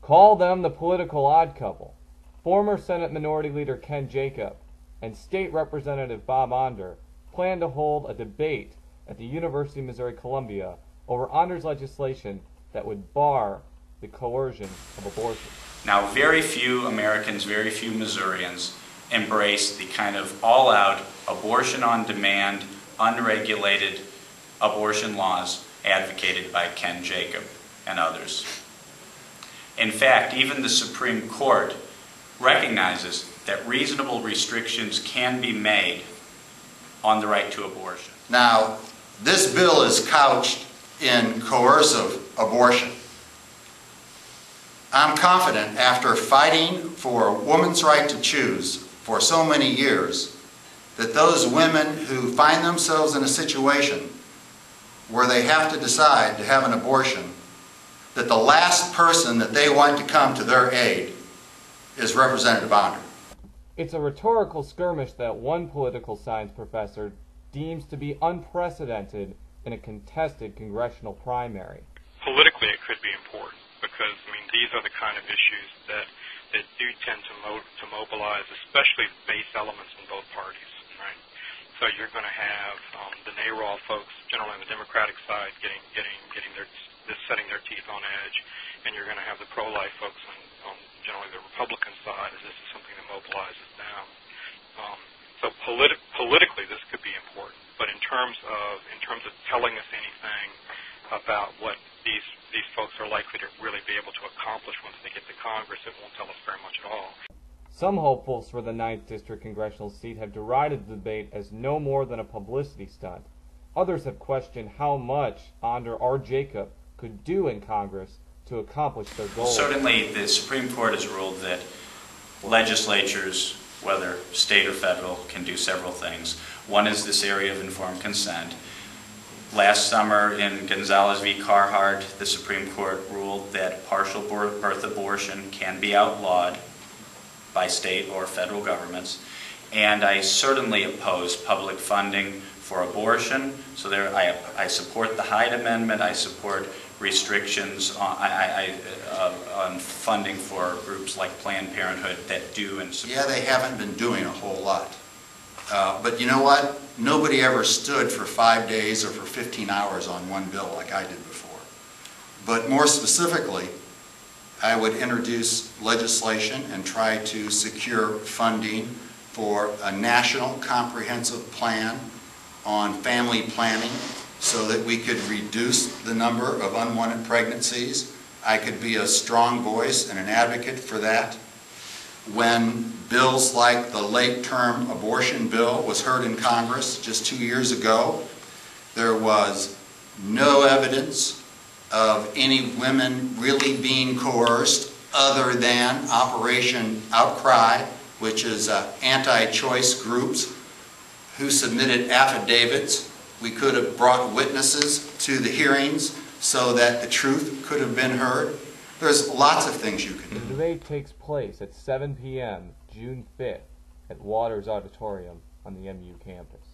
Call them the political odd couple. Former Senate Minority Leader Ken Jacob and State Representative Bob Onder plan to hold a debate at the University of Missouri-Columbia over Onder's legislation that would bar the coercion of abortion. Now, very few Americans, very few Missourians embrace the kind of all-out abortion on demand, unregulated abortion laws advocated by Ken Jacob and others. In fact, even the Supreme Court recognizes that reasonable restrictions can be made on the right to abortion. Now, this bill is couched in coercive abortion. I'm confident, after fighting for a woman's right to choose for so many years, that those women who find themselves in a situation where they have to decide to have an abortion, that the last person that they want to come to their aid is Representative Onder. It's a rhetorical skirmish that one political science professor deems to be unprecedented in a contested congressional primary. Politically, it could be important because, these are the kind of issues that do tend to mobilize, especially base elements in both parties, right? So you're going to have the NARAL folks, generally on the Democratic side, setting their teeth on edge, and you're going to have the pro-life folks on generally the Republican side, as this is something that mobilizes them. So politically, this could be important, but in terms of telling us anything about what these folks are likely to really be able to accomplish once they get to Congress, it won't tell us very much at all. Some hopefuls for the 9th District congressional seat have derided the debate as no more than a publicity stunt. Others have questioned how much Onder or Jacob could do in Congress to accomplish their goals. Certainly, the Supreme Court has ruled that legislatures, whether state or federal, can do several things. One is this area of informed consent. Last summer in Gonzalez v. Carhart, the Supreme Court ruled that partial birth abortion can be outlawed by state or federal governments. And I certainly oppose public funding for abortion. So I support the Hyde Amendment. I support restrictions on funding for groups like Planned Parenthood that do and support. Yeah, they haven't been doing a whole lot. But you know what? Nobody ever stood for 5 days or for 15 hours on one bill like I did before. But more specifically, I would introduce legislation and try to secure funding for a national comprehensive plan on family planning so that we could reduce the number of unwanted pregnancies. I could be a strong voice and an advocate for that. When bills like the late-term abortion bill was heard in Congress just 2 years ago, there was no evidence of any women really being coerced other than Operation Outcry, which is anti-choice groups who submitted affidavits. We could have brought witnesses to the hearings so that the truth could have been heard. There's lots of things you can do. The debate takes place at 7 p.m. June 5th at Waters Auditorium on the MU campus.